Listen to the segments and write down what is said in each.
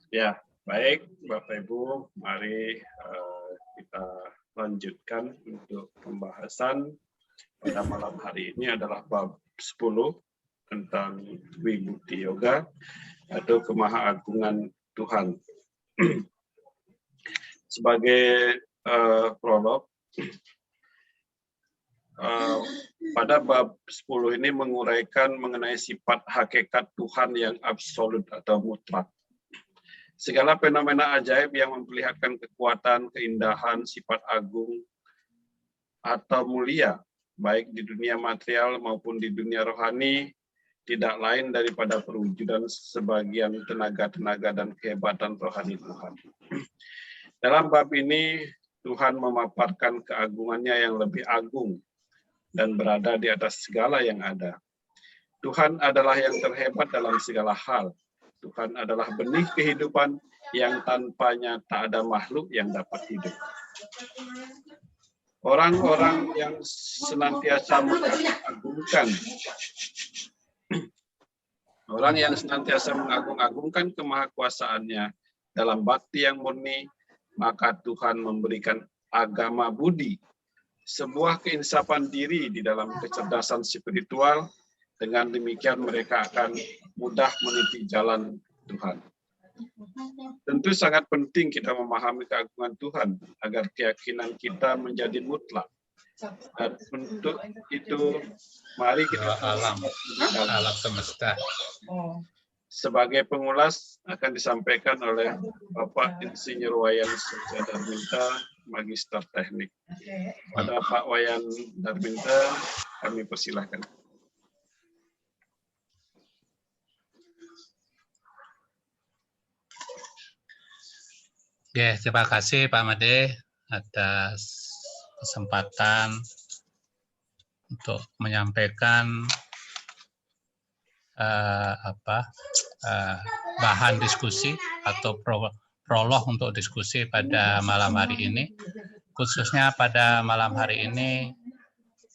Ya, baik Bapak Ibu, mari kita lanjutkan untuk pembahasan pada malam hari ini adalah bab 10 tentang Wibhuti Yoga atau Kemahaagungan Tuhan. Sebagai prolog, pada bab 10 ini menguraikan mengenai sifat hakikat Tuhan yang absolut atau mutlak. Segala fenomena ajaib yang memperlihatkan kekuatan, keindahan, sifat agung, atau mulia, baik di dunia material maupun di dunia rohani, tidak lain daripada perwujudan sebagian tenaga-tenaga dan kehebatan rohani Tuhan. Dalam bab ini, Tuhan memaparkan keagungannya yang lebih agung dan berada di atas segala yang ada. Tuhan adalah yang terhebat dalam segala hal. Tuhan adalah benih kehidupan yang tanpanya tak ada makhluk yang dapat hidup. Orang-orang yang senantiasa mengagung-agungkan, mengagung-agungkan kemahakuasaannya dalam bakti yang murni, maka Tuhan memberikan agama budi, sebuah keinsafan diri di dalam kecerdasan spiritual. Dengan demikian mereka akan mudah meniti jalan Tuhan. Tentu sangat penting kita memahami keagungan Tuhan agar keyakinan kita menjadi mutlak. Dan untuk itu mari kita alam semesta. Sebagai pengulas akan disampaikan oleh Bapak Insinyur Wayan Surya Darminta, Magister Teknik. Pada Pak Wayan Darminta kami persilahkan. Oke, terima kasih Pak Made atas kesempatan untuk menyampaikan bahan diskusi atau prolog untuk diskusi pada malam hari ini. Khususnya pada malam hari ini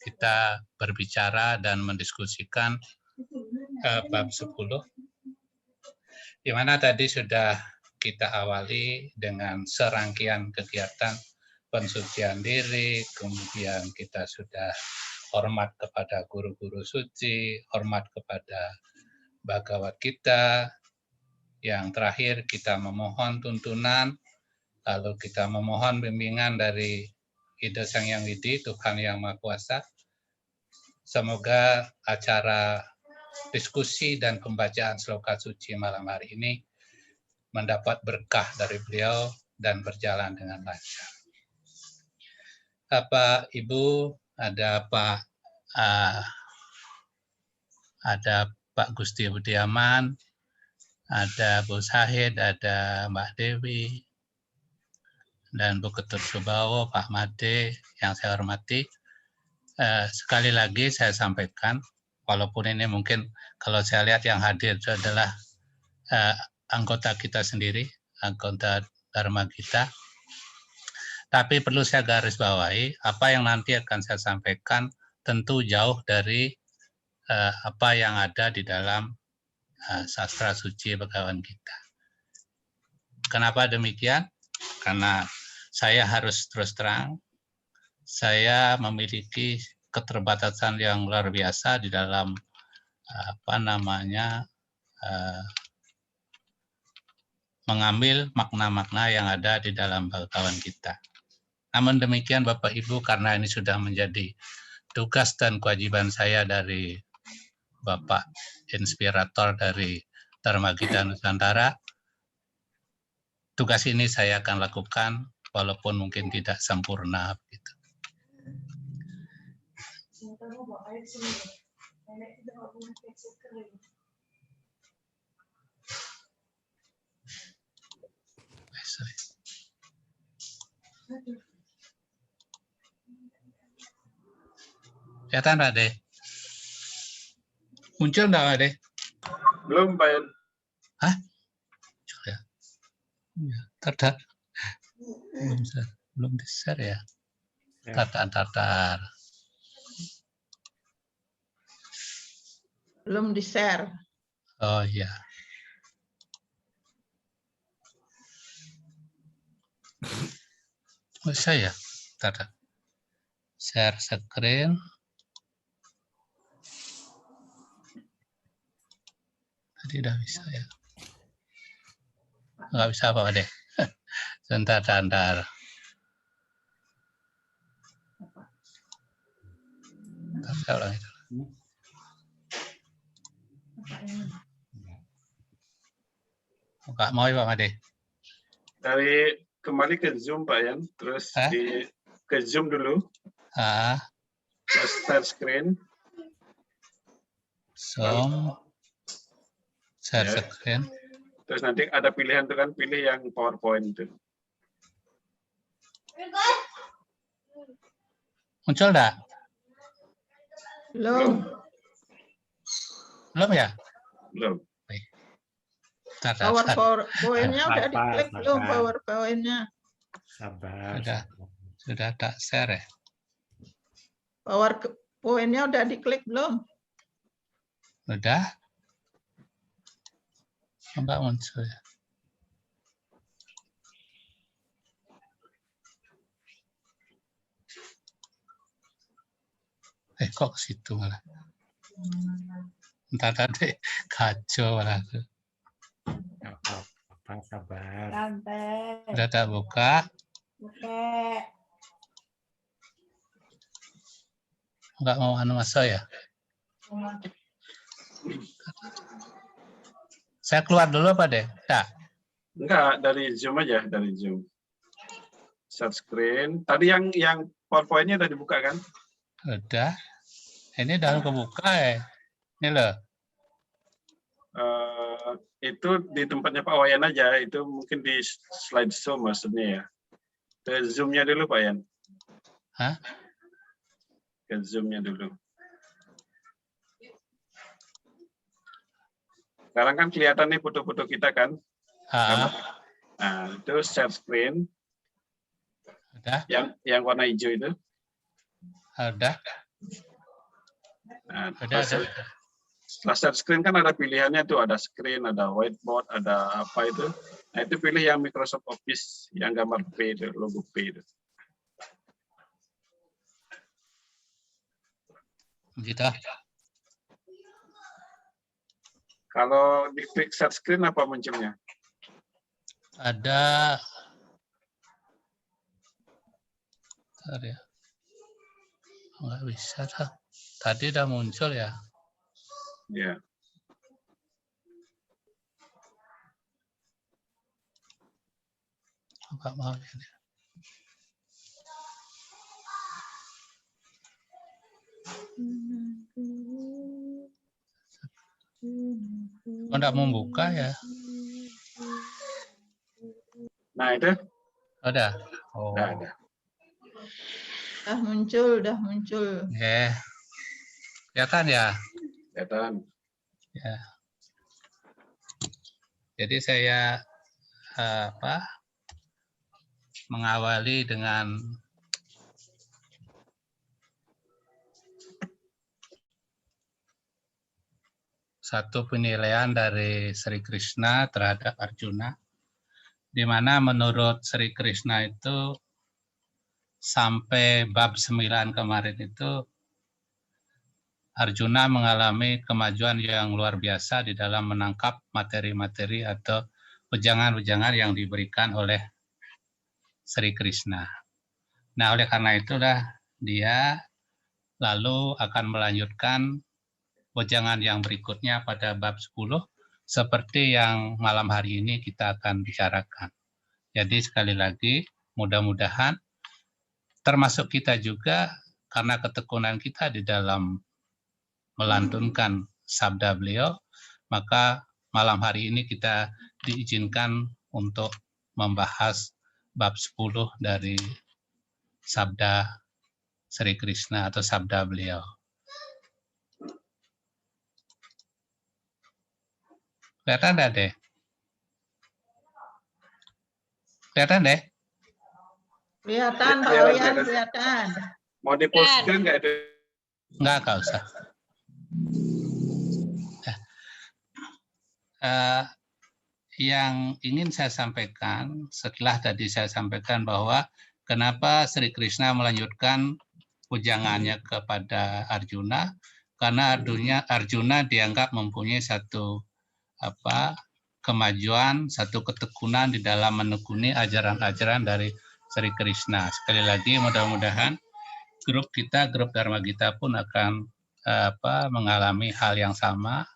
kita berbicara dan mendiskusikan bab 10, di mana tadi sudah kita awali dengan serangkaian kegiatan pensucian diri, kemudian kita sudah hormat kepada guru-guru suci, hormat kepada Bhagavad Gita, yang terakhir kita memohon tuntunan, lalu kita memohon bimbingan dari Ida Sang Hyang Widi, Tuhan Yang Maha Kuasa. Semoga acara diskusi dan pembacaan sloka suci malam hari ini mendapat berkah dari beliau dan berjalan dengan lancar. Bapak, Ibu, ada Pak Gusti Budiaman, ada Bu Sahid, ada Mbak Dewi, dan Bu Ketut Subawo, Pak Made yang saya hormati. Sekali lagi saya sampaikan, walaupun ini mungkin kalau saya lihat yang hadir itu adalah anggota kita sendiri, anggota Dharma kita. Tapi perlu saya garis bawahi, apa yang nanti akan saya sampaikan tentu jauh dari apa yang ada di dalam sastra suci Bhagavad Gita. Kenapa demikian? Karena saya harus terus terang, saya memiliki keterbatasan yang luar biasa di dalam mengambil makna-makna yang ada di dalam Bhagavad Gita. Namun demikian Bapak Ibu, karena ini sudah menjadi tugas dan kewajiban saya dari Bapak inspirator dari Dharma Gita Nusantara, tugas ini saya akan lakukan walaupun mungkin tidak sempurna. Begitu. Kelihatan Pak De? Muncul enggak Pak De? Belum, Pak Yan. Hah? Ya. Tartar. Belum di-share ya? Tartar. Belum di-share. Oh iya. Bisa ya? Bentar. Share screen. Tadi udah bisa ya? Nggak bisa apa deh. Sebentar. Saya ulang itu. Nggak mau ya Pak Made? Kembali ke Zoom Pak Yan, terus ke Zoom dulu. Terus share screen. Zoom. Share screen. Terus nanti ada pilihan tuh kan, pilih yang PowerPoint itu. Muncul enggak? Belum. Belum ya? Belum. PowerPoint-nya udah diklik belum PowerPoint-nya? Sabar. Sudah tak share ya? PowerPoint-nya udah diklik belum? Udah? Enggak muncul ya? Kok ke situ malah? Entar tadi kacau malah. Bang sabar. Udah tak buka? Enggak mau masuk ya? Saya keluar dulu apa deh? Enggak, dari Zoom aja, dari Zoom. Share screen. Tadi yang PowerPoint-nya udah dibuka kan? Udah. Ini udah kebuka ya. Ini loh. Itu di tempatnya Pak Wayan aja, itu mungkin di slide show maksudnya ya. Ke Zoom-nya dulu Pak Yan. Hah? Ke Zoom-nya dulu. Sekarang kan kelihatan nih foto-foto kita kan? Nah, itu share screen. Udah. Yang warna hijau itu. Udah. Nah, setelah share screen kan ada pilihannya tuh, ada screen, ada whiteboard, ada apa itu. Nah, itu pilih yang Microsoft Office yang gambar P itu, logo P itu. Begitu. Kalau di klik share screen apa munculnya? Ada. Bentar ya. Nggak bisa. Tadi udah muncul ya. Ya. Nggak mau ini. Oh, nggak mau buka ya? Nah, itu. Udah. Oh. Ada. Udah muncul. Kelihatan ya? Kelihatan. Ya. Jadi saya mengawali dengan satu penilaian dari Sri Krishna terhadap Arjuna, di mana menurut Sri Krishna itu sampai bab 9 kemarin itu Arjuna mengalami kemajuan yang luar biasa di dalam menangkap materi-materi atau wejangan-wejangan yang diberikan oleh Sri Krishna. Nah, oleh karena itulah dia lalu akan melanjutkan wejangan yang berikutnya pada bab 10 seperti yang malam hari ini kita akan bicarakan. Jadi sekali lagi mudah-mudahan termasuk kita juga karena ketekunan kita di dalam melantunkan sabda beliau, maka malam hari ini kita diizinkan untuk membahas bab 10 dari sabda Sri Krishna atau sabda beliau. Kelihatan enggak deh? Kelihatan deh? Kelihatan Pak Wayan, kelihatan. Mau di full screen nggak itu? Enggak usah. yang ingin saya sampaikan setelah tadi saya sampaikan bahwa kenapa Sri Krishna melanjutkan pujangannya kepada Arjuna, karena Arjuna dianggap mempunyai satu kemajuan, satu ketekunan di dalam menekuni ajaran-ajaran dari Sri Krishna. Sekali lagi mudah-mudahan grup Dharma Gita pun akan mengalami hal yang sama.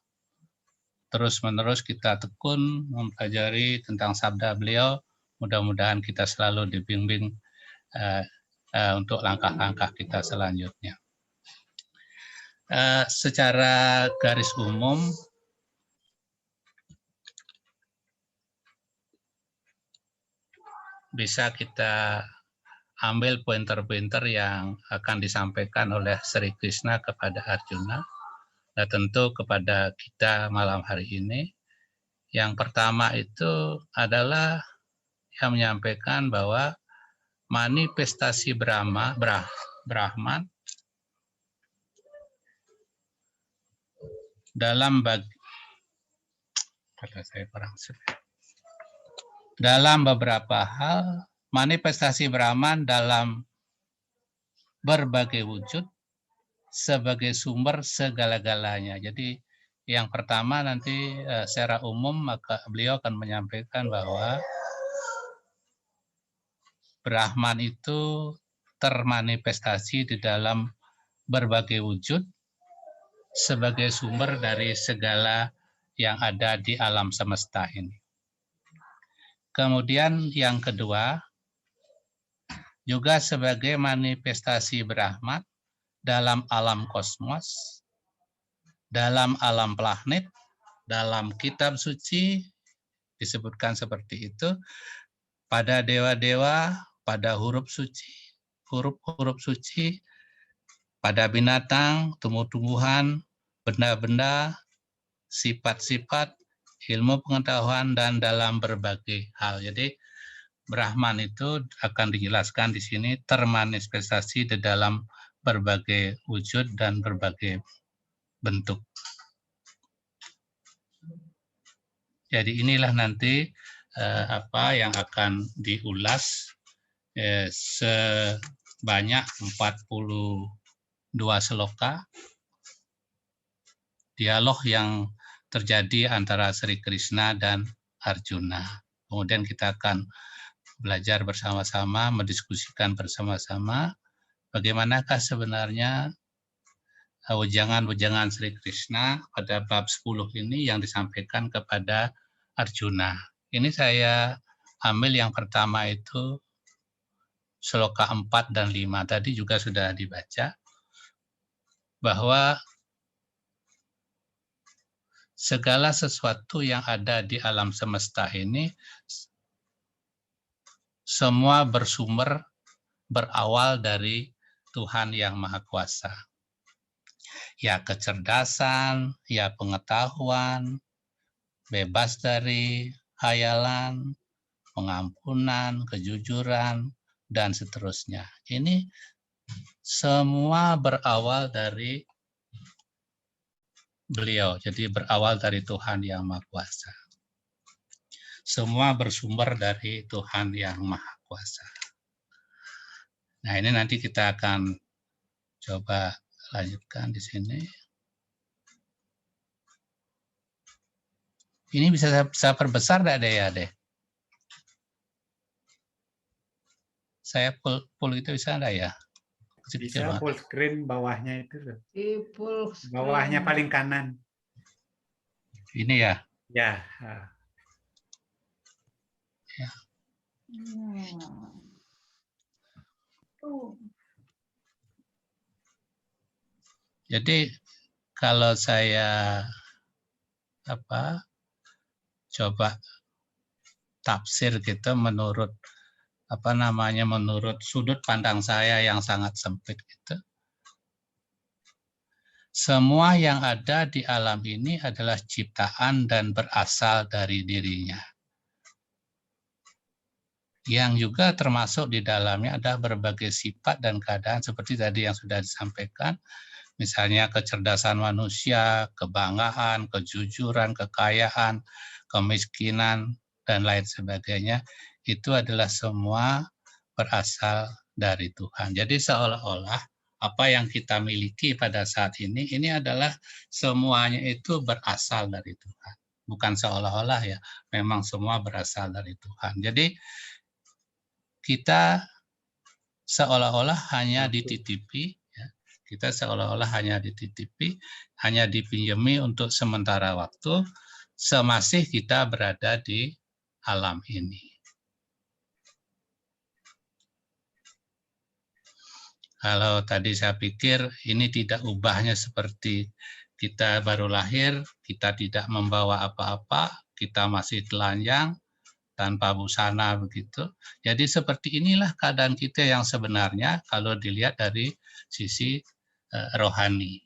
Terus-menerus kita tekun mempelajari tentang sabda beliau. Mudah-mudahan kita selalu dibimbing untuk langkah-langkah kita selanjutnya. Secara garis umum, bisa kita ambil pointer-pointer yang akan disampaikan oleh Sri Krishna kepada Arjuna. Nah, tentu kepada kita malam hari ini, yang pertama itu adalah yang menyampaikan bahwa manifestasi Brahman dalam beberapa hal, manifestasi Brahman dalam berbagai wujud sebagai sumber segala-galanya. Jadi yang pertama nanti secara umum maka beliau akan menyampaikan bahwa Brahman itu termanifestasi di dalam berbagai wujud sebagai sumber dari segala yang ada di alam semesta ini. Kemudian yang kedua, juga sebagai manifestasi Brahman dalam alam kosmos, dalam alam planet, dalam kitab suci disebutkan seperti itu, pada dewa-dewa, pada huruf suci, pada binatang, tumbuh-tumbuhan, benda-benda, sifat-sifat, ilmu pengetahuan, dan dalam berbagai hal. Jadi Brahman itu akan dijelaskan di sini termanifestasi di dalam berbagai wujud dan berbagai bentuk. Jadi inilah nanti apa yang akan diulas sebanyak 42 sloka dialog yang terjadi antara Sri Krishna dan Arjuna. Kemudian kita akan belajar bersama-sama, mendiskusikan bersama-sama bagaimanakah sebenarnya wejangan-wejangan Sri Krishna pada bab 10 ini yang disampaikan kepada Arjuna. Ini saya ambil yang pertama itu sloka 4 dan 5. Tadi juga sudah dibaca bahwa segala sesuatu yang ada di alam semesta ini semua berawal dari Tuhan yang Maha Kuasa. Ya kecerdasan, ya pengetahuan, bebas dari hayalan, pengampunan, kejujuran, dan seterusnya. Ini semua berawal dari beliau, jadi berawal dari Tuhan yang Maha Kuasa. Semua bersumber dari Tuhan yang Maha Kuasa. Nah, ini nanti kita akan coba lanjutkan di sini. Ini bisa perbesar enggak deh ya deh? Saya full itu bisa enggak ya? Bisa full screen bawahnya itu. Full screen. Bawahnya paling kanan. Ini ya? Ya. Ya. Jadi kalau saya coba tafsir gitu menurut menurut sudut pandang saya yang sangat sempit gitu. Semua yang ada di alam ini adalah ciptaan dan berasal dari dirinya. Yang juga termasuk di dalamnya ada berbagai sifat dan keadaan seperti tadi yang sudah disampaikan, Misalnya kecerdasan manusia, kebanggaan, kejujuran, kekayaan, kemiskinan, dan lain sebagainya, itu adalah semua berasal dari Tuhan. Jadi seolah-olah apa yang kita miliki pada saat ini adalah semuanya itu berasal dari Tuhan. Bukan seolah-olah ya, memang semua berasal dari Tuhan. Jadi kita seolah-olah hanya dititipi, ya. Kita seolah-olah hanya dititipi, hanya dipinjami untuk sementara waktu, semasih kita berada di alam ini. Kalau tadi saya pikir ini tidak ubahnya seperti kita baru lahir, kita tidak membawa apa-apa, kita masih telanjang, tanpa busana begitu. Jadi seperti inilah keadaan kita yang sebenarnya kalau dilihat dari sisi rohani.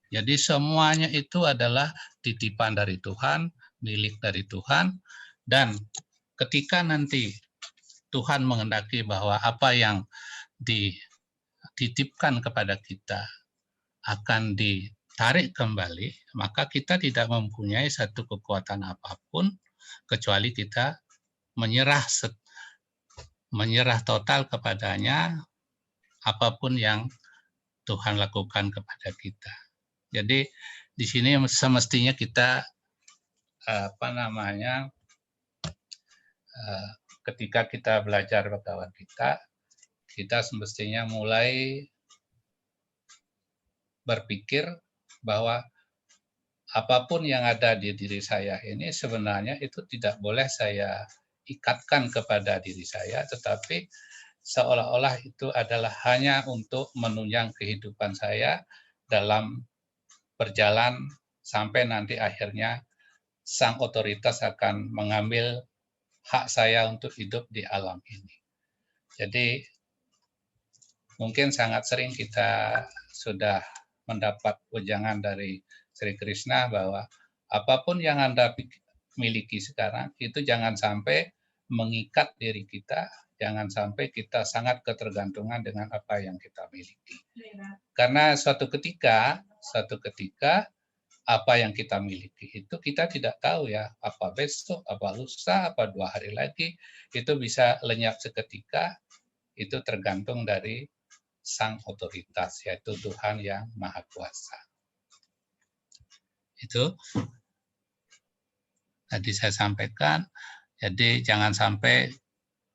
Jadi semuanya itu adalah titipan dari Tuhan, milik dari Tuhan, dan ketika nanti Tuhan menghendaki bahwa apa yang dititipkan kepada kita akan ditarik kembali, maka kita tidak mempunyai satu kekuatan apapun kecuali kita menyerah total kepadanya apapun yang Tuhan lakukan kepada kita. Jadi di sini semestinya kita ketika kita belajar bagawan kita semestinya mulai berpikir bahwa apapun yang ada di diri saya ini sebenarnya itu tidak boleh saya ikatkan kepada diri saya, tetapi seolah-olah itu adalah hanya untuk menunjang kehidupan saya dalam berjalan sampai nanti akhirnya sang otoritas akan mengambil hak saya untuk hidup di alam ini. Jadi mungkin sangat sering kita sudah mendapat ujangan dari Sri Krishna bahwa apapun yang Anda miliki sekarang itu jangan sampai mengikat diri kita, jangan sampai kita sangat ketergantungan dengan apa yang kita miliki. Karena suatu ketika apa yang kita miliki itu kita tidak tahu ya, apa besok, apa lusa, apa 2 hari lagi, itu bisa lenyap seketika, itu tergantung dari sang otoritas, yaitu Tuhan yang Maha Kuasa. Itu tadi saya sampaikan, jadi jangan sampai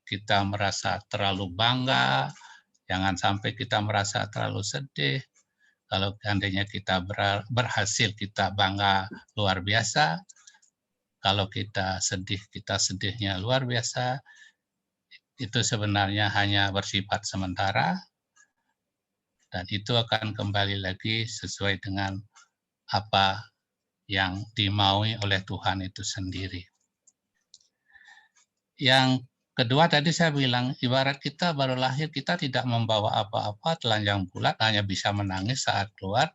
kita merasa terlalu bangga, jangan sampai kita merasa terlalu sedih. Kalau seandainya kita berhasil, kita bangga luar biasa. Kalau kita sedih, kita sedihnya luar biasa. Itu sebenarnya hanya bersifat sementara, dan itu akan kembali lagi sesuai dengan apa yang dimaui oleh Tuhan itu sendiri. Yang kedua tadi saya bilang, ibarat kita baru lahir, kita tidak membawa apa-apa, telanjang bulat, hanya bisa menangis saat keluar.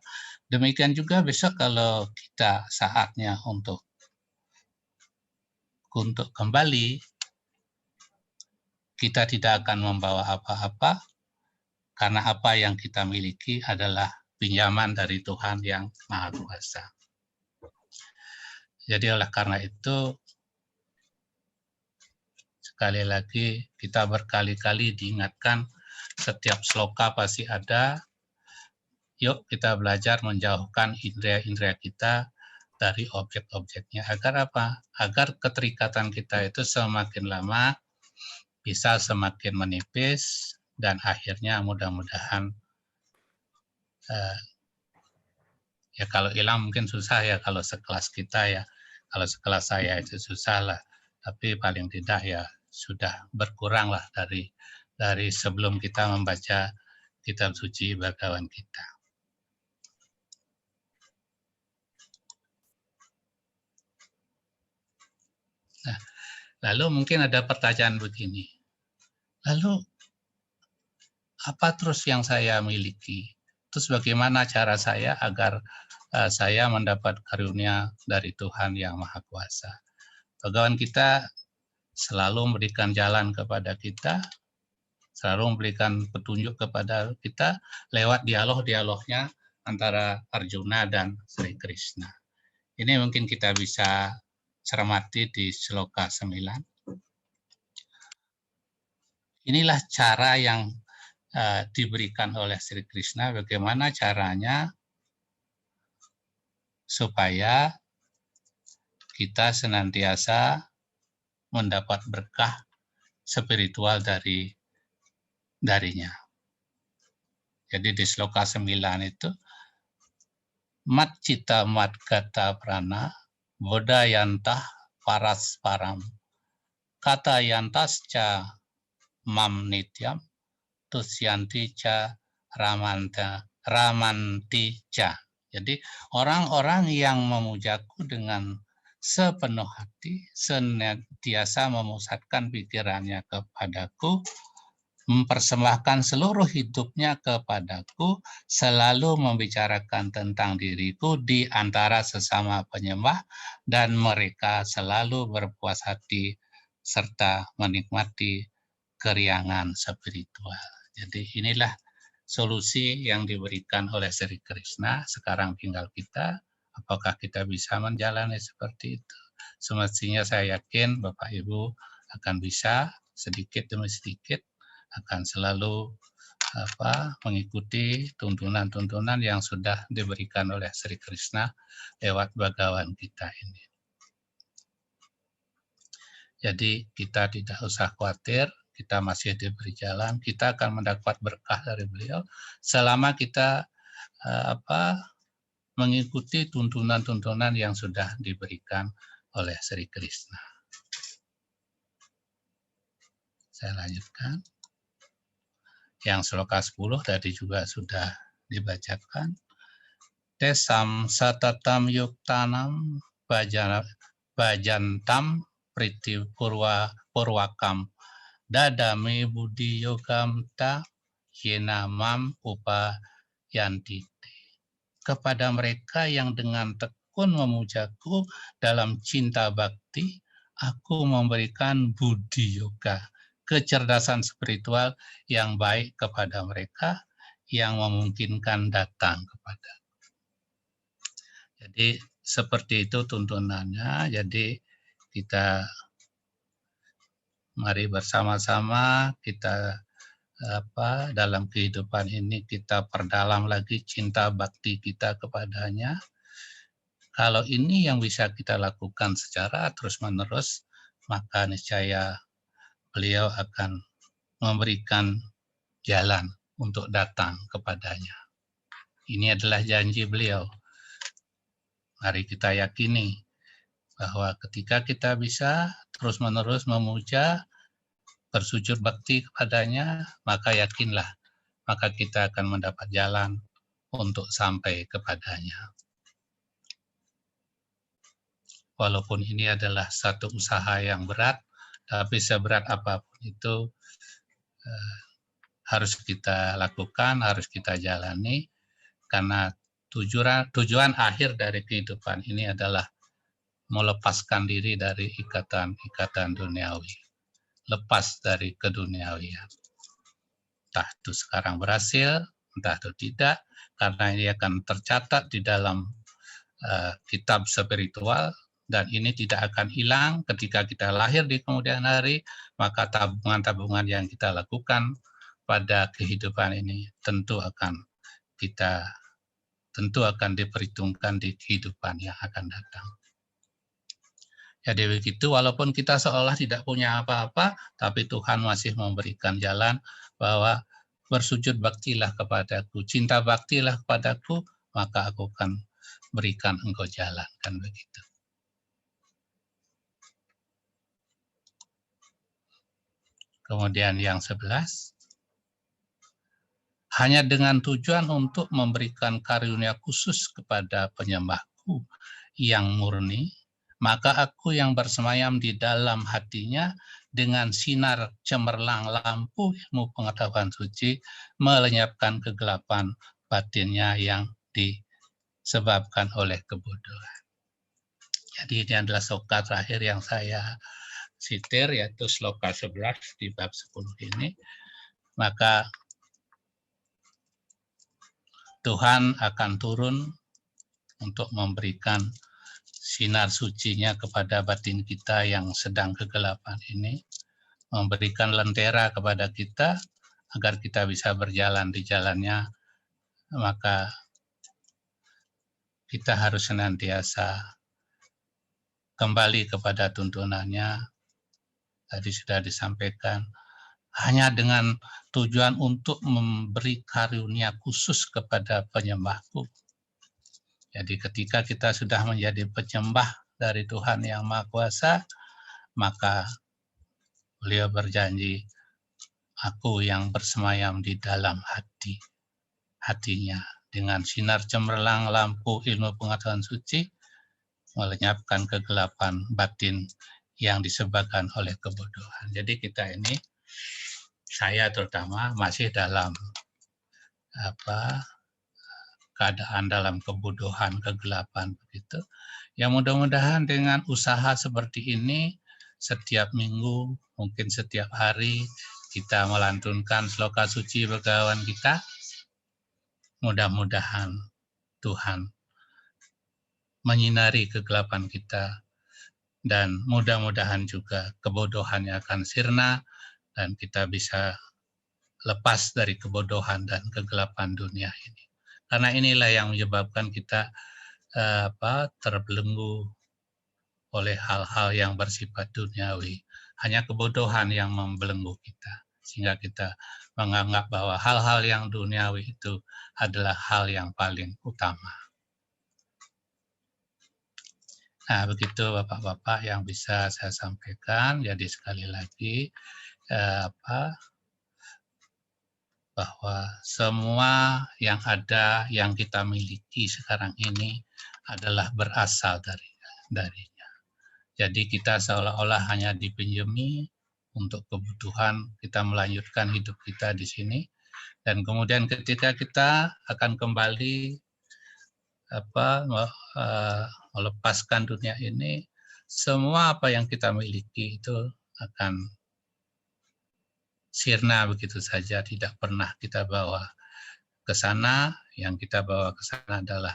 Demikian juga besok kalau kita saatnya untuk kembali, kita tidak akan membawa apa-apa, karena apa yang kita miliki adalah pinjaman dari Tuhan yang Maha Kuasa. Jadi oleh karena itu, sekali lagi kita berkali-kali diingatkan, setiap sloka pasti ada, yuk kita belajar menjauhkan indera-indera kita dari objek-objeknya. Agar apa? Agar keterikatan kita itu semakin lama bisa semakin menipis, dan akhirnya mudah-mudahan ya kalau hilang mungkin susah ya kalau sekelas kita ya, kalau sekelas saya itu susah lah, tapi paling tidak ya sudah berkurang lah dari sebelum kita membaca kitab suci bagawan kita. Nah, lalu mungkin ada pertanyaan begini, lalu apa terus yang saya miliki? Terus bagaimana cara saya agar saya mendapat karunia dari Tuhan yang Maha Kuasa? Bagawan kita selalu memberikan jalan kepada kita, selalu memberikan petunjuk kepada kita lewat dialog-dialognya antara Arjuna dan Sri Krishna. Ini mungkin kita bisa cermati di Sloka 9. Inilah cara yang diberikan oleh Sri Krishna, bagaimana caranya supaya kita senantiasa mendapat berkah spiritual darinya. Jadi di Sloka 9 itu, mat cita mat gata prana, bodayantah paras param, kata yantasca mam nityam, tusyanti ca ramanti ca. Jadi orang-orang yang memujaku dengan sepenuh hati, senantiasa memusatkan pikirannya kepadaku, mempersembahkan seluruh hidupnya kepadaku, selalu membicarakan tentang diriku di antara sesama penyembah, dan mereka selalu berpuas hati serta menikmati keriangan spiritual. Jadi inilah solusi yang diberikan oleh Sri Krishna. Sekarang tinggal kita, apakah kita bisa menjalani seperti itu? Semestinya saya yakin Bapak Ibu akan bisa sedikit demi sedikit akan selalu mengikuti tuntunan-tuntunan yang sudah diberikan oleh Sri Krishna lewat Bhagawan kita ini. Jadi kita tidak usah khawatir, kita masih diberi jalan, kita akan mendapat berkah dari beliau selama kita mengikuti tuntunan-tuntunan yang sudah diberikan oleh Sri Krishna. Saya lanjutkan. Yang Sloka 10 tadi juga sudah dibacakan. Tesam satatam yuktanam bajantam priti purwakam dadami budi yogam ta yenamam upayantite. Kepada mereka yang dengan tekun memujaku dalam cinta bakti, aku memberikan budi yoga, kecerdasan spiritual yang baik kepada mereka yang memungkinkan datang kepada. Jadi seperti itu tuntunannya. Jadi kita mari bersama-sama kita dalam kehidupan ini kita perdalam lagi cinta bakti kita kepadanya. Kalau ini yang bisa kita lakukan secara terus-menerus, maka niscaya beliau akan memberikan jalan untuk datang kepadanya. Ini adalah janji beliau. Mari kita yakini bahwa ketika kita bisa terus-menerus memuja, bersujud bakti kepadanya, maka yakinlah, maka kita akan mendapat jalan untuk sampai kepadanya. Walaupun ini adalah satu usaha yang berat, tapi seberat apapun itu harus kita lakukan, harus kita jalani, karena tujuan akhir dari kehidupan ini adalah melepaskan diri dari ikatan-ikatan duniawi, lepas dari keduniawian. Entah itu sekarang berhasil, entah itu tidak, karena ini akan tercatat di dalam kitab spiritual, dan ini tidak akan hilang ketika kita lahir di kemudian hari, maka tabungan-tabungan yang kita lakukan pada kehidupan ini tentu akan diperhitungkan di kehidupan yang akan datang. Jadi begitu, walaupun kita seolah tidak punya apa-apa, tapi Tuhan masih memberikan jalan bahwa bersujud baktilah kepadaku, cinta baktilah kepadaku, maka aku akan berikan engkau jalan, kan begitu. Kemudian yang 11, hanya dengan tujuan untuk memberikan karunia khusus kepada penyembahku yang murni, maka aku yang bersemayam di dalam hatinya dengan sinar cemerlang lampu ilmu pengetahuan suci melenyapkan kegelapan batinnya yang disebabkan oleh kebodohan. Jadi ini adalah sloka terakhir yang saya sitir, yaitu sloka 11 di bab 10 ini. Maka Tuhan akan turun untuk memberikan sinar sucinya kepada batin kita yang sedang kegelapan ini, memberikan lentera kepada kita agar kita bisa berjalan di jalannya. Maka kita harus senantiasa kembali kepada tuntunannya. Tadi sudah disampaikan, hanya dengan tujuan untuk memberi karunia khusus kepada penyembahku. Jadi ketika kita sudah menjadi penyembah dari Tuhan Yang Maha Kuasa, maka beliau berjanji, aku yang bersemayam di dalam hatinya. Dengan sinar cemerlang lampu ilmu pengetahuan suci, melenyapkan kegelapan batin yang disebabkan oleh kebodohan. Jadi kita ini, saya terutama masih dalam keadaan dalam kebodohan, kegelapan begitu. Ya mudah-mudahan dengan usaha seperti ini, setiap minggu, mungkin setiap hari, kita melantunkan sloka suci begawan kita. Mudah-mudahan Tuhan menyinari kegelapan kita, dan mudah-mudahan juga kebodohannya akan sirna, dan kita bisa lepas dari kebodohan dan kegelapan dunia ini. Karena inilah yang menyebabkan kita terbelenggu oleh hal-hal yang bersifat duniawi. Hanya kebodohan yang membelenggu kita, sehingga kita menganggap bahwa hal-hal yang duniawi itu adalah hal yang paling utama. Nah, begitu Bapak-Bapak yang bisa saya sampaikan. Jadi sekali lagi bahwa semua yang ada, yang kita miliki sekarang ini adalah berasal darinya. Jadi kita seolah-olah hanya dipinjami untuk kebutuhan kita melanjutkan hidup kita di sini, dan kemudian ketika kita akan kembali melepaskan dunia ini, semua apa yang kita miliki itu akan sirna begitu saja, tidak pernah kita bawa ke sana. Yang kita bawa ke sana adalah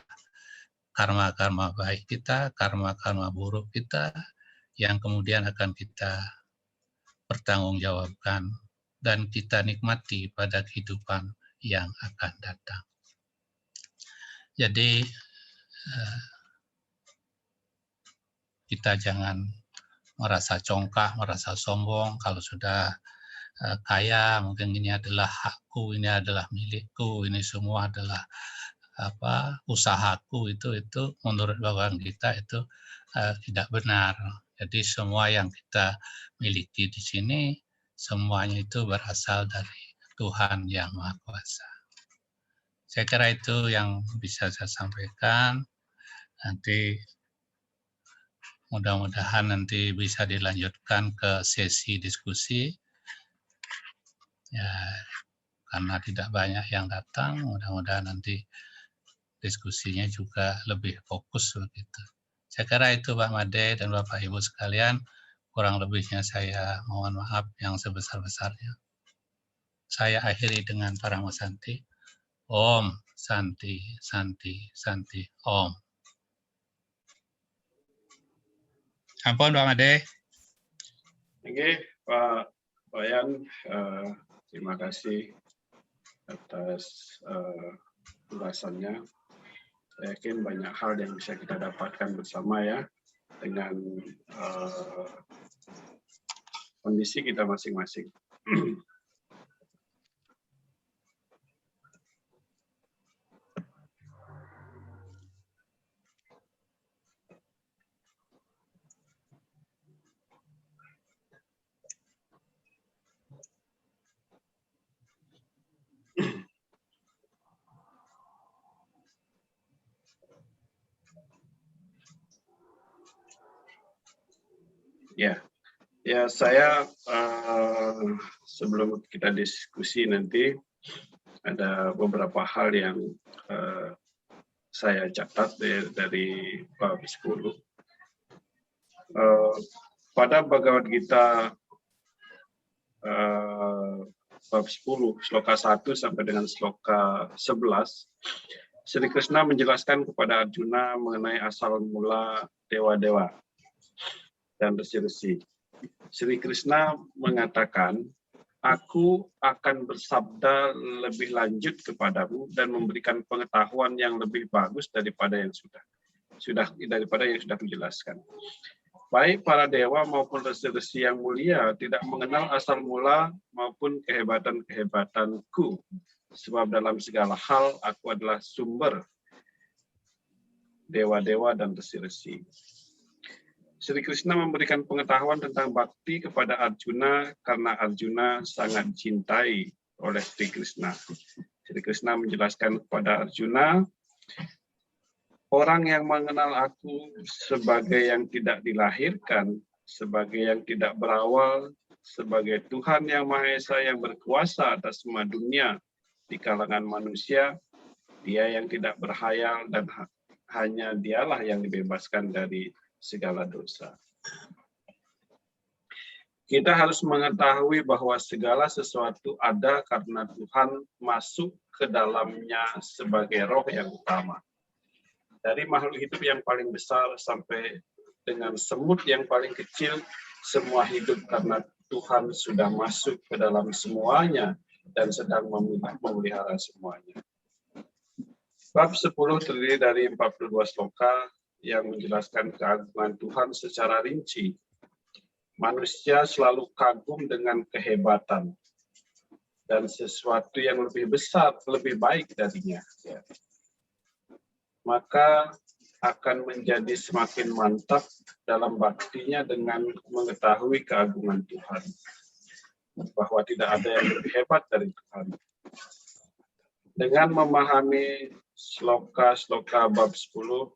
karma-karma baik kita, karma-karma buruk kita, yang kemudian akan kita pertanggungjawabkan dan kita nikmati pada kehidupan yang akan datang. Jadi kita jangan merasa congkak, merasa sombong kalau sudah kaya, mungkin ini adalah hakku, ini adalah milikku, ini semua adalah usahaku. Itu menurut bawaan kita itu tidak benar. Jadi semua yang kita miliki di sini, semuanya itu berasal dari Tuhan Yang Maha Kuasa. Saya kira itu yang bisa saya sampaikan. Nanti mudah-mudahan nanti bisa dilanjutkan ke sesi diskusi. Ya, karena tidak banyak yang datang, mudah-mudahan nanti diskusinya juga lebih fokus begitu. Saya kira itu Pak Made dan Bapak Ibu sekalian, kurang lebihnya saya mohon maaf yang sebesar-besarnya. Saya akhiri dengan Paramo Santi. Om Santi, Santi, Santi, Om. Ampun Pak Made. Oke, Pak Wayan, terima kasih atas ulasannya. Saya yakin banyak hal yang bisa kita dapatkan bersama ya, dengan kondisi kita masing-masing. Ya, saya sebelum kita diskusi nanti ada beberapa hal yang saya catat dari bab 10. Pada Bhagavad Gita bab 10, sloka 1 sampai dengan sloka 11, Sri Krishna menjelaskan kepada Arjuna mengenai asal mula dewa-dewa dan resi-resi. Sri Krishna mengatakan, aku akan bersabda lebih lanjut kepadamu dan memberikan pengetahuan yang lebih bagus daripada yang sudah dijelaskan. Baik para dewa maupun resi-resi yang mulia tidak mengenal asal mula maupun kehebatan-kehebatanku, sebab dalam segala hal aku adalah sumber dewa-dewa dan resi-resi. Sri Krishna memberikan pengetahuan tentang bakti kepada Arjuna karena Arjuna sangat dicintai oleh Sri Krishna. Sri Krishna menjelaskan kepada Arjuna, orang yang mengenal aku sebagai yang tidak dilahirkan, sebagai yang tidak berawal, sebagai Tuhan yang Maha Esa yang berkuasa atas semua dunia di kalangan manusia, dia yang tidak berhayal dan hanya dialah yang dibebaskan dari segala dosa. Kita harus mengetahui bahwa segala sesuatu ada karena Tuhan masuk ke dalamnya sebagai roh yang utama. Dari makhluk hidup yang paling besar sampai dengan semut yang paling kecil, semua hidup karena Tuhan sudah masuk ke dalam semuanya dan sedang memelihara semuanya. Bab 10 terdiri dari 42 sloka yang menjelaskan keagungan Tuhan secara rinci. Manusia selalu kagum dengan kehebatan dan sesuatu yang lebih besar, lebih baik darinya. Maka akan menjadi semakin mantap dalam baktinya dengan mengetahui keagungan Tuhan. Bahwa tidak ada yang lebih hebat dari Tuhan. Dengan memahami sloka-sloka bab 10,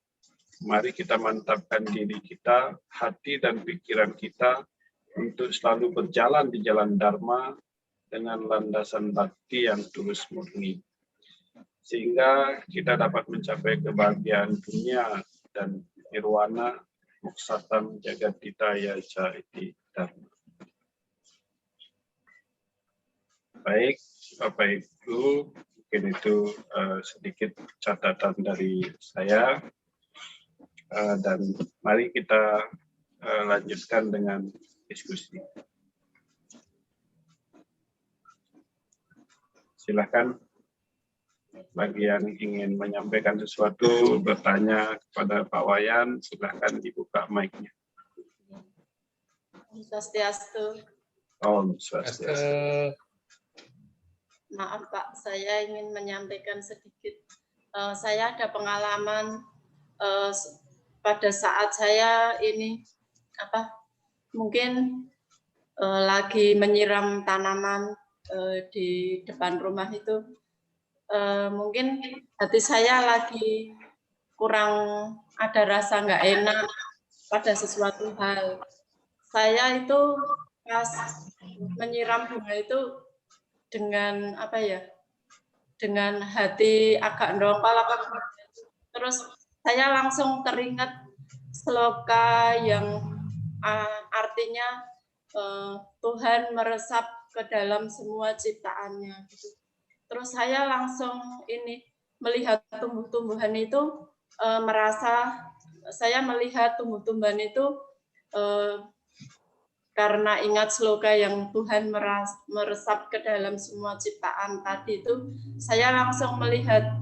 mari kita mantapkan diri kita, hati dan pikiran kita untuk selalu berjalan di jalan Dharma dengan landasan bakti yang tulus murni. Sehingga kita dapat mencapai kebahagiaan dunia dan nirwana moksatam jagatitaya ca iti dharma. Baik, Bapak Ibu, mungkin itu sedikit catatan dari saya. Dan mari kita lanjutkan dengan diskusi. Silakan. Bagi yang ingin menyampaikan sesuatu, bertanya kepada Pak Wayan, silakan dibuka mic-nya. Om Swastiastu. Om Swastiastu. Maaf Pak, saya ingin menyampaikan sedikit. Saya ada pengalaman pada saat saya ini mungkin lagi menyiram tanaman di depan rumah itu. Mungkin hati saya lagi kurang ada rasa nggak enak pada sesuatu hal. Saya itu pas menyiram bunga itu dengan dengan hati agak ndongkol terus saya langsung teringat sloka yang artinya Tuhan meresap ke dalam semua ciptaannya gitu. Terus saya langsung melihat tumbuh-tumbuhan itu saya melihat tumbuh-tumbuhan itu karena ingat sloka yang Tuhan meresap ke dalam semua ciptaan tadi itu, saya langsung melihat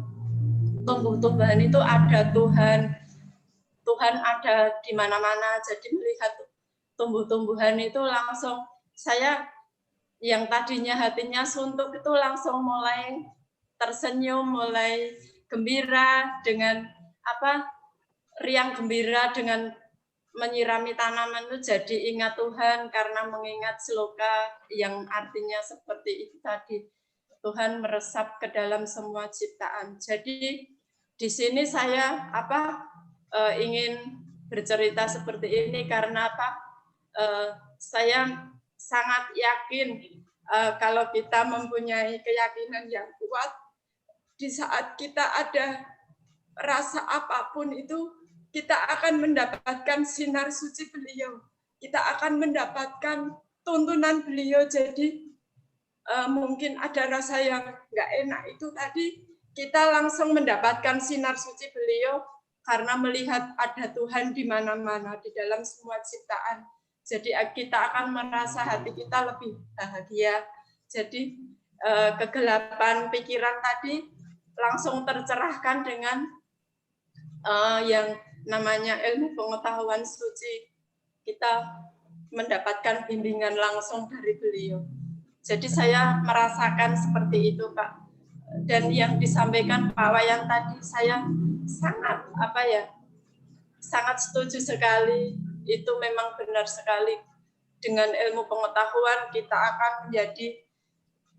tumbuh-tumbuhan itu ada Tuhan ada di mana-mana. Jadi melihat tumbuh-tumbuhan itu langsung saya yang tadinya hatinya suntuk itu langsung mulai tersenyum, mulai gembira dengan riang gembira dengan menyirami tanaman itu jadi ingat Tuhan karena mengingat sloka yang artinya seperti itu tadi. Tuhan meresap ke dalam semua ciptaan. Jadi di sini saya ingin bercerita seperti ini karena saya sangat yakin kalau kita mempunyai keyakinan yang kuat, di saat kita ada rasa apapun itu, kita akan mendapatkan sinar suci beliau. Kita akan mendapatkan tuntunan beliau. Jadi mungkin ada rasa yang nggak enak itu tadi, kita langsung mendapatkan sinar suci beliau karena melihat ada Tuhan di mana-mana, di dalam semua ciptaan. Jadi kita akan merasa hati kita lebih bahagia. Jadi kegelapan pikiran tadi langsung tercerahkan dengan yang namanya ilmu pengetahuan suci. Kita mendapatkan bimbingan langsung dari beliau. Jadi saya merasakan seperti itu, Pak. Dan yang disampaikan Pak Wayan tadi, saya sangat sangat setuju sekali. Itu memang benar sekali. Dengan ilmu pengetahuan kita akan menjadi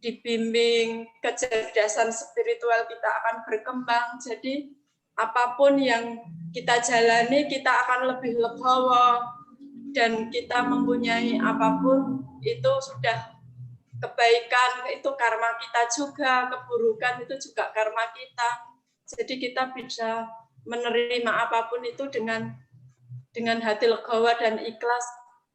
dibimbing, kecerdasan spiritual kita akan berkembang. Jadi apapun yang kita jalani, kita akan lebih legowo, dan kita mempunyai apapun itu sudah kebaikan, itu karma kita juga, keburukan itu juga karma kita. Jadi kita bisa menerima apapun itu dengan hati legowo dan ikhlas.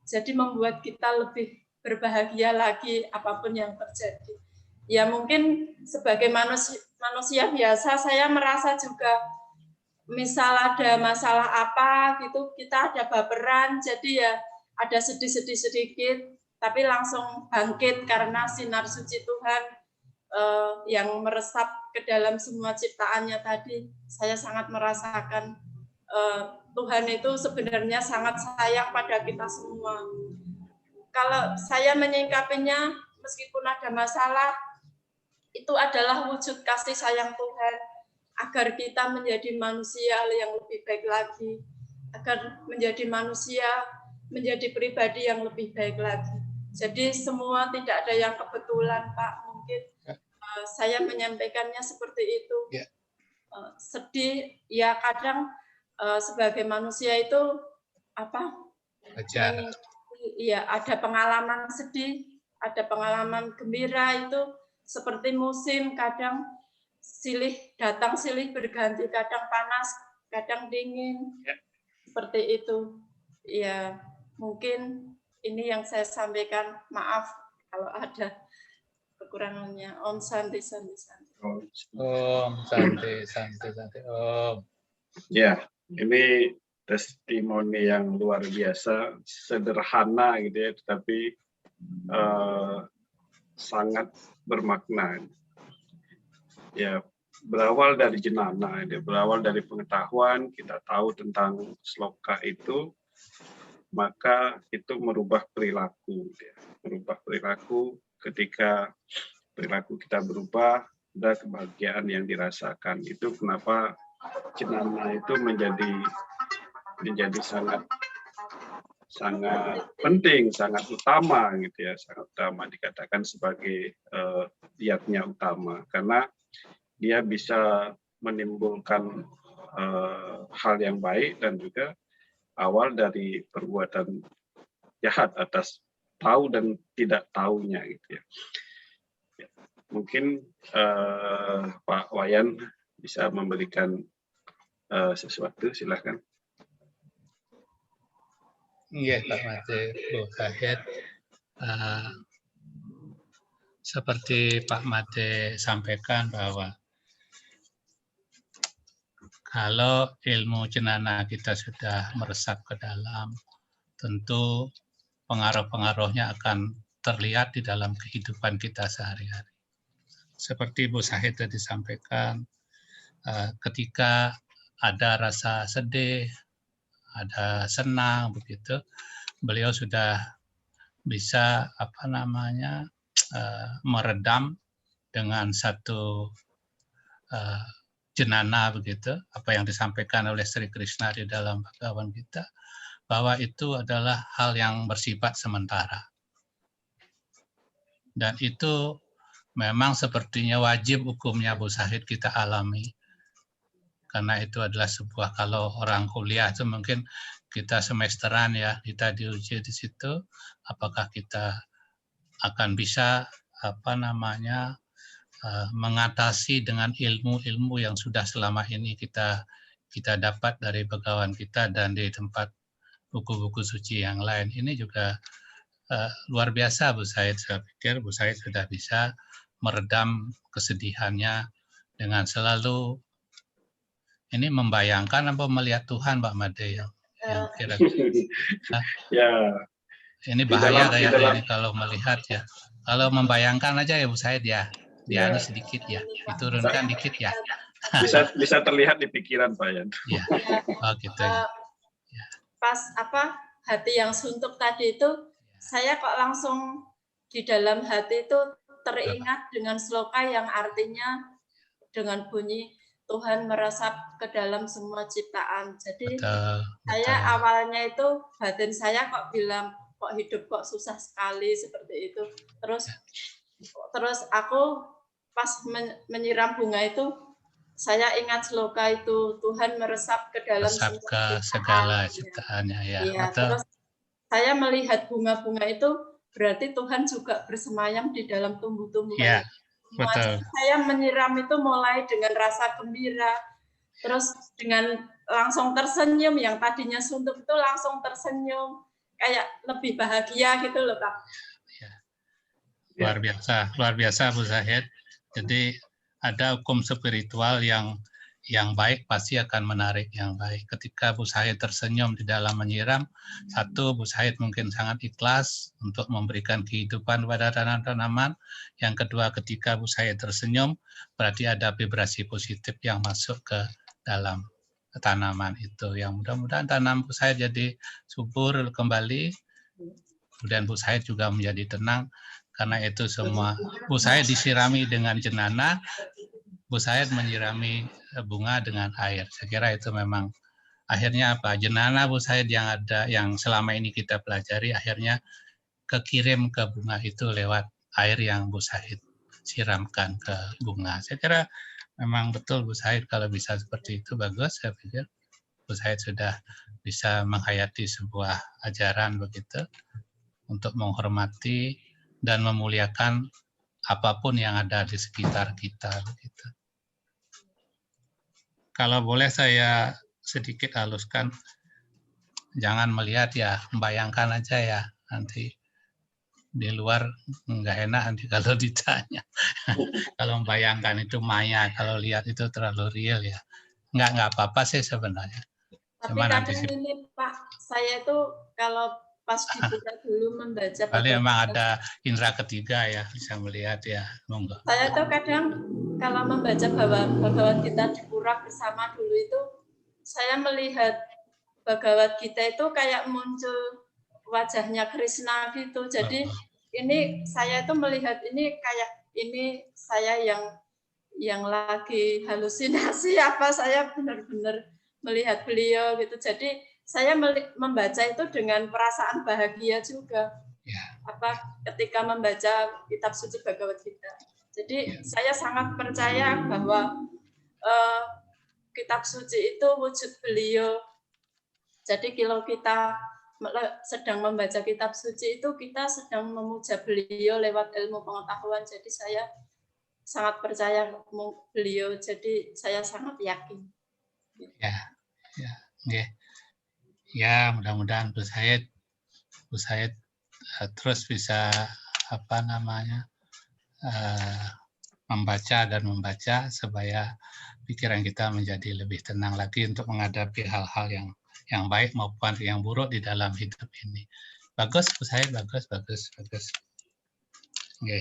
Jadi membuat kita lebih berbahagia lagi apapun yang terjadi. Ya mungkin sebagai manusia biasa saya merasa juga, misal ada masalah apa gitu, kita ada baperan, jadi ya ada sedih-sedih sedikit, tapi langsung bangkit karena sinar suci Tuhan yang meresap ke dalam semua ciptaannya tadi. Saya sangat merasakan Tuhan itu sebenarnya sangat sayang pada kita semua. Kalau saya menyingkapinya, meskipun ada masalah, itu adalah wujud kasih sayang Tuhan, agar kita menjadi manusia yang lebih baik lagi, agar menjadi manusia, menjadi pribadi yang lebih baik lagi. Jadi semua tidak ada yang kebetulan, Pak. Mungkin saya menyampaikannya seperti itu. Sedih, ya kadang sebagai manusia itu ya ada pengalaman sedih, ada pengalaman gembira, itu seperti musim, kadang silih datang silih berganti, kadang panas, kadang dingin, seperti itu. Ya mungkin ini yang saya sampaikan. Maaf kalau ada kekurangannya. Om Santi Santi Santi. Om Santi Santi Santi. Om. Ya, ini testimoni yang luar biasa, sederhana gitu ya, tetapi sangat bermakna. Ya, berawal dari jenana, ya, berawal dari pengetahuan, kita tahu tentang sloka itu, maka itu merubah perilaku. Ya. Merubah perilaku, ketika perilaku kita berubah, ada kebahagiaan yang dirasakan. Itu kenapa jenana itu menjadi sangat penting, sangat utama gitu ya, sangat utama, dikatakan sebagai diatnya utama, karena dia bisa menimbulkan hal yang baik dan juga awal dari perbuatan jahat atas tahu dan tidak tahunya gitu ya. Mungkin Pak Wayan bisa memberikan sesuatu, silakan. Iya, Pak Made, Bu Zahid. Seperti Pak Made sampaikan bahwa kalau ilmu jenana kita sudah meresap ke dalam, tentu pengaruh-pengaruhnya akan terlihat di dalam kehidupan kita sehari-hari. Seperti Bu Zahid tadi sampaikan, ketika ada rasa sedih, ada senang begitu, beliau sudah bisa meredam dengan satu jenana begitu, apa yang disampaikan oleh Sri Krishna di dalam Bhagavad Gita, bahwa itu adalah hal yang bersifat sementara. Dan itu memang sepertinya wajib hukumnya Bu Zahid kita alami. Karena itu adalah sebuah, kalau orang kuliah itu mungkin kita semesteran ya, kita diuji di situ, apakah kita akan bisa mengatasi dengan ilmu-ilmu yang sudah selama ini kita dapat dari Bhagawan kita dan di tempat buku-buku suci yang lain. Ini juga luar biasa Bu Said. Saya pikir Bu Said sudah bisa meredam kesedihannya dengan selalu ini membayangkan apa melihat Tuhan, Pak Made, yang kira-kira Ya, ini bahaya kayaknya ini kalau melihat ya. Kalau membayangkan aja ya Bu Said ya, anu sedikit ya, diturunkan dikit ya. bisa terlihat di pikiran Pak Yan. Ya, oh gitu ya. Pas hati yang suntuk tadi itu, saya kok langsung di dalam hati itu teringat dengan sloka yang artinya dengan bunyi Tuhan meresap ke dalam semua ciptaan. Jadi saya awalnya itu batin saya kok bilang kok hidup kok susah sekali seperti itu. Terus aku pas menyiram bunga itu saya ingat sloka itu Tuhan meresap ke dalam segala ciptaannya ya. Terus saya melihat bunga-bunga itu berarti Tuhan juga bersemayam di dalam tumbuh-tumbuhan. Ya, betul. Saya menyiram itu mulai dengan rasa gembira, terus dengan langsung tersenyum, yang tadinya suntuk itu langsung tersenyum, kayak lebih bahagia gitu loh Pak. Ya. Luar biasa Bu Zahid. Jadi ada hukum spiritual yang baik pasti akan menarik yang baik. Ketika Bu Zahid tersenyum di dalam menyiram, satu, Bu Zahid mungkin sangat ikhlas untuk memberikan kehidupan pada tanaman. Yang kedua, ketika Bu Zahid tersenyum, berarti ada vibrasi positif yang masuk ke dalam tanaman itu. Yang mudah-mudahan tanam Bu Zahid jadi subur kembali. Kemudian Bu Zahid juga menjadi tenang, karena itu semua Bu Zahid disirami dengan jenana, Bu Zahid menyirami bunga dengan air. Saya kira itu memang akhirnya apa? Jenana Bu Zahid yang ada, yang selama ini kita pelajari, akhirnya kekirim ke bunga itu lewat air yang Bu Zahid siramkan ke bunga. Saya kira memang betul Bu Zahid kalau bisa seperti itu bagus. Saya pikir Bu Zahid sudah bisa menghayati sebuah ajaran begitu untuk menghormati dan memuliakan apapun yang ada di sekitar kita begitu. Kalau boleh saya sedikit haluskan, jangan melihat ya, membayangkan aja ya, nanti di luar nggak enak nanti kalau ditanya. Kalau membayangkan itu maya, kalau lihat itu terlalu real ya. Nggak apa-apa sih sebenarnya. Tapi kadang ini Pak, saya itu kalau pas dibuka dulu membaca. Kali memang ada indera ketiga ya, bisa melihat ya. Monggo. Saya tuh kadang kalau membaca Bhagavad Gita di Pura bersama dulu itu, saya melihat Bhagavad Gita itu kayak muncul wajahnya Krishna gitu. Jadi ini saya itu melihat ini kayak ini saya yang lagi halusinasi apa, saya benar-benar melihat beliau gitu. Jadi saya membaca itu dengan perasaan bahagia juga. Ketika membaca kitab suci Bhagavad Gita. Jadi saya sangat percaya bahwa kitab suci itu wujud beliau. Jadi kalau kita sedang membaca kitab suci itu kita sedang memuja beliau lewat ilmu pengetahuan. Jadi saya sangat percaya beliau. Jadi saya sangat yakin. Ya, mudah-mudahan Bu Zahid terus bisa membaca dan membaca supaya pikiran kita menjadi lebih tenang lagi untuk menghadapi hal-hal yang baik maupun yang buruk di dalam hidup ini. Bagus Bu Zahid, bagus. Oke.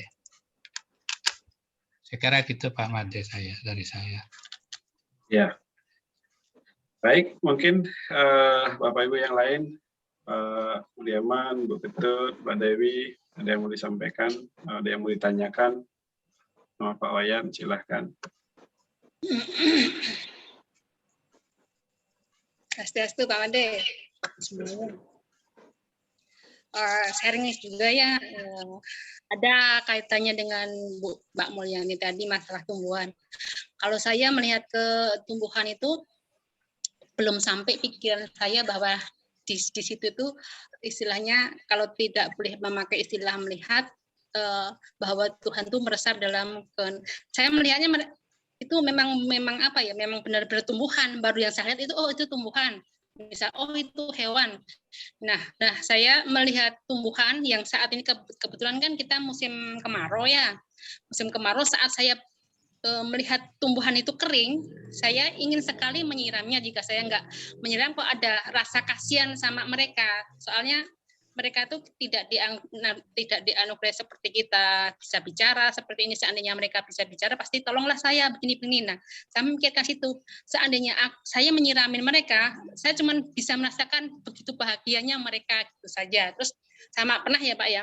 Saya kira gitu Pak Made dari saya. Ya. Baik, mungkin Bapak Ibu yang lain, Pak Budiaman, Bu Ketut, Mbak Dewi, ada yang mau disampaikan, ada yang mau ditanyakan, sama Pak Wayan, silahkan. Swastiastu Pak Made. Sharing juga ya, ada kaitannya dengan Mbak Mulyani tadi masalah tumbuhan. Kalau saya melihat ke tumbuhan itu, belum sampai pikiran saya bahwa di situ itu istilahnya kalau tidak boleh memakai istilah melihat bahwa Tuhan itu meresap dalam saya melihatnya itu memang apa ya, memang benar-benar tumbuhan. Baru yang saya lihat itu itu tumbuhan. Misal, oh itu hewan. Nah, saya melihat tumbuhan yang saat ini kebetulan kan kita musim kemarau ya. Musim kemarau saat saya melihat tumbuhan itu kering, saya ingin sekali menyiramnya. Jika saya nggak menyiram, kok ada rasa kasihan sama mereka. Soalnya mereka itu tidak dianugerahi seperti kita bisa bicara seperti ini. Seandainya mereka bisa bicara, pasti tolonglah saya begini-begini. Nah, saya memikirkan situ. Seandainya saya menyiramin mereka, saya cuma bisa merasakan begitu bahagianya mereka gitu saja. Terus sama pernah ya Pak ya,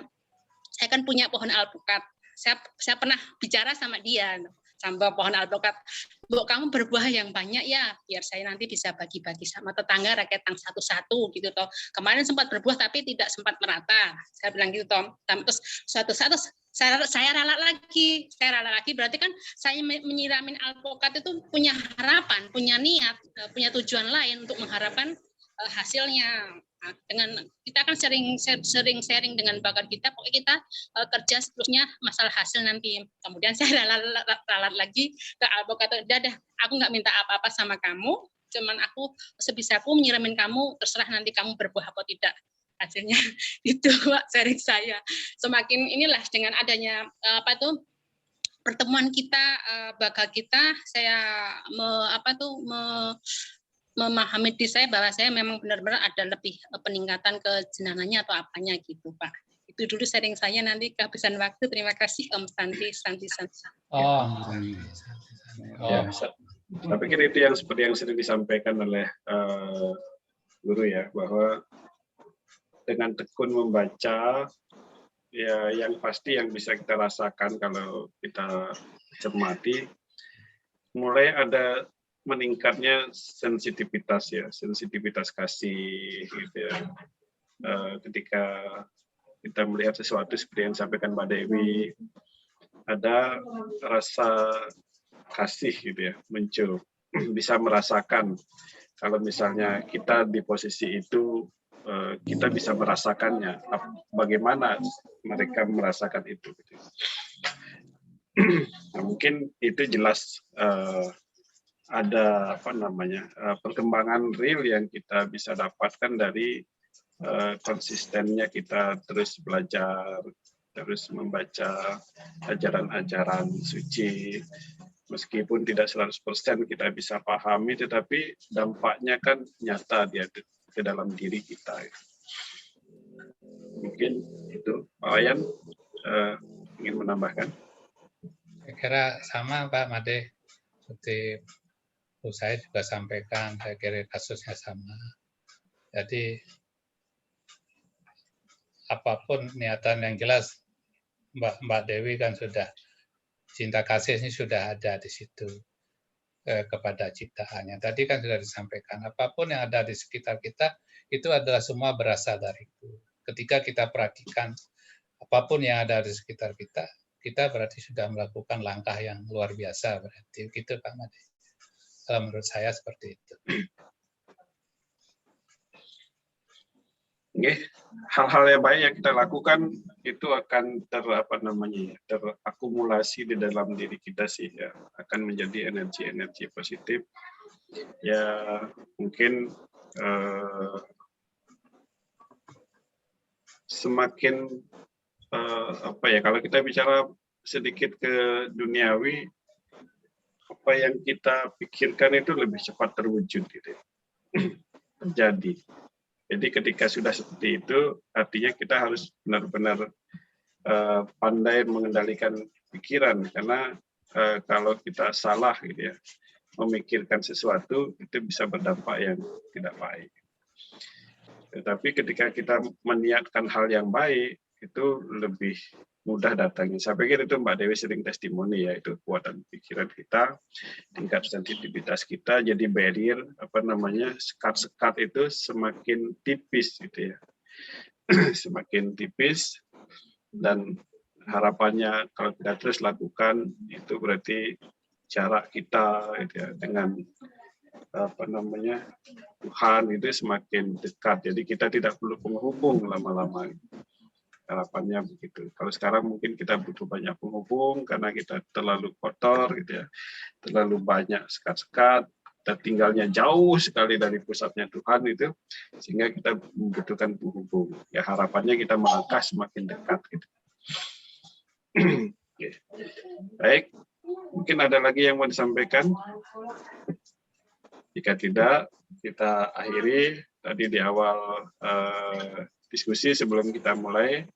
saya kan punya pohon alpukat. Saya pernah bicara sama dia. Sampai pohon alpukat, Bu, kamu berbuah yang banyak ya, biar saya nanti bisa bagi-bagi sama tetangga raketang satu-satu gitu toh. Kemarin sempat berbuah tapi tidak sempat merata. Saya bilang gitu toh. Terus suatu saat saya ralat lagi. Berarti kan saya menyiramin alpukat itu punya harapan, punya niat, punya tujuan lain untuk mengharapkan hasilnya. Dengan kita kan sering sharing dengan bakat kita, pokoknya kita kerja seterusnya masalah hasil nanti. Kemudian saya ralat lagi ke alpukat, dadah, aku nggak minta apa-apa sama kamu, cuman aku sebisaku menyiramin kamu, terserah nanti kamu berbuah atau tidak. Hasilnya itu Pak, sharing saya. Semakin inilah dengan adanya pertemuan kita, bakat kita, saya memahami diri saya bahwa saya memang benar-benar ada lebih peningkatan kejenangannya atau apanya gitu Pak. Itu dulu sharing saya, nanti kehabisan waktu. Terima kasih Om Santi. Ya, saya pikir itu yang seperti yang sering disampaikan oleh guru ya, bahwa dengan tekun membaca, ya yang pasti yang bisa kita rasakan kalau kita cermati, mulai ada meningkatnya sensitivitas kasih gitu ya. Ketika kita melihat sesuatu seperti yang disampaikan Mbak Dewi, ada rasa kasih gitu ya muncul, bisa merasakan kalau misalnya kita di posisi itu, kita bisa merasakannya, bagaimana mereka merasakan itu gitu. Nah, mungkin itu jelas ada perkembangan real yang kita bisa dapatkan dari konsistennya kita terus belajar, terus membaca ajaran-ajaran suci. Meskipun tidak 100% kita bisa pahami, tetapi dampaknya kan nyata dia ke dalam diri kita. Mungkin itu Pak Wayan ingin menambahkan. Saya kira sama Pak Made, seperti saya juga sampaikan, saya kira kasusnya sama. Jadi apapun niatan yang jelas, Mbak Dewi kan sudah, cinta kasihnya sudah ada di situ kepada ciptaannya. Tadi kan sudah disampaikan, apapun yang ada di sekitar kita, itu adalah semua berasal dariku. Ketika kita perhatikan apapun yang ada di sekitar kita, kita berarti sudah melakukan langkah yang luar biasa. Berarti gitu Pak Made. Menurut saya seperti itu. Hal-hal yang baik yang kita lakukan itu akan terakumulasi di dalam diri kita sih ya, akan menjadi energi-energi positif. Ya mungkin semakin kalau kita bicara sedikit ke duniawi, apa yang kita pikirkan itu lebih cepat terwujud gitu. Terjadi. Jadi ketika sudah seperti itu, artinya kita harus benar-benar pandai mengendalikan pikiran, karena kalau kita salah gitu ya, memikirkan sesuatu itu bisa berdampak yang tidak baik. Tetapi ketika kita meniatkan hal yang baik, itu lebih mudah datangnya. Saya pikir itu Mbak Dewi sering testimoni ya, itu kekuatan pikiran kita, tingkat sensitivitas kita, jadi barrier sekat-sekat itu semakin tipis gitu ya. Semakin tipis, dan harapannya kalau kita terus lakukan itu berarti jarak kita gitu ya, dengan Tuhan itu semakin dekat. Jadi kita tidak perlu penghubung lama-lama. Harapannya begitu. Kalau sekarang mungkin kita butuh banyak penghubung karena kita terlalu kotor gitu ya, terlalu banyak sekat-sekat, tertinggalnya jauh sekali dari pusatnya Tuhan itu, sehingga kita membutuhkan penghubung. Ya harapannya kita melangkah semakin dekat. Gitu. Oke. Baik, mungkin ada lagi yang mau disampaikan. Jika tidak, kita akhiri. Tadi di awal diskusi sebelum kita mulai,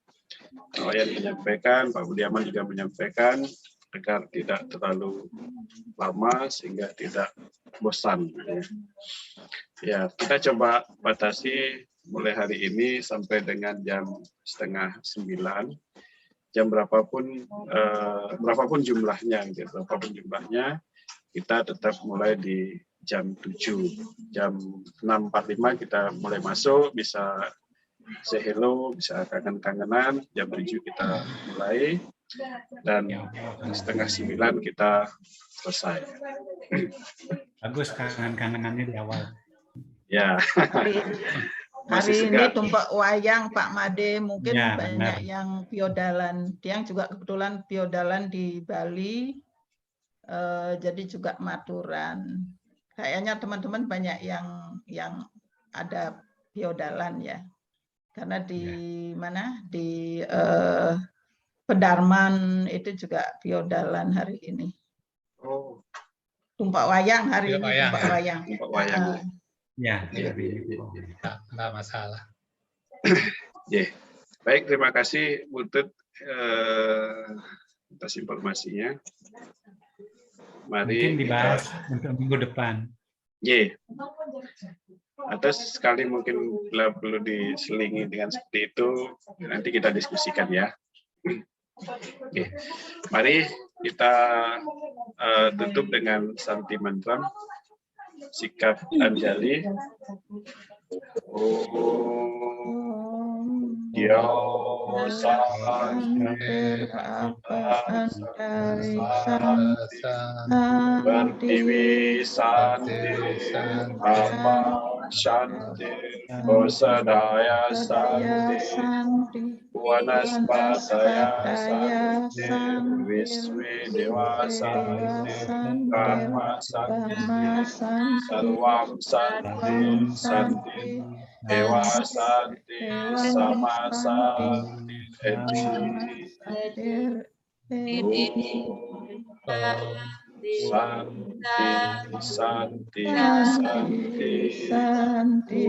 Pak Wayan menyampaikan, Pak Budiaman juga menyampaikan, agar tidak terlalu lama sehingga tidak bosan. Ya, kita coba batasi mulai hari ini sampai dengan jam 8:30. Jam berapapun jumlahnya, gitu. Berapapun jumlahnya, kita tetap mulai di jam 7. Jam 6.45 kita mulai masuk, bisa say hello, bisa kangen-kangenan. Jam 7 kita mulai. Dan 8:30 kita selesai. Bagus kangen-kangenannya di awal. Ya. Hari ini tumpak wayang Pak Made, mungkin ya, banyak benar. yang biodalan. Dia juga kebetulan biodalan di Bali, jadi juga maturan. Kayaknya teman-teman banyak yang ada biodalan ya. Karena di mana di Pedarman itu juga biodalan hari ini. Oh. Tumpak wayang hari ini, tumpak wayang. Tumpak wayang. Ya, nggak masalah. Yeah. Baik, terima kasih Bu Tut atas informasinya. Mari mungkin dibahas untuk minggu depan. Yeah. Atau sekali mungkin bila perlu diselingi dengan seperti itu, nanti kita diskusikan ya. Oke. Mari kita tutup dengan Santi Mantra, sikap Anjali. Dia berdiri santi, apa shanti, Osadaya santi, Wanaspataya santi, Visvi Deva santi, Karma santi, Sarvam santi, santi, Dewa santi, Sama santi, Santi, Santi, Santi, Santi,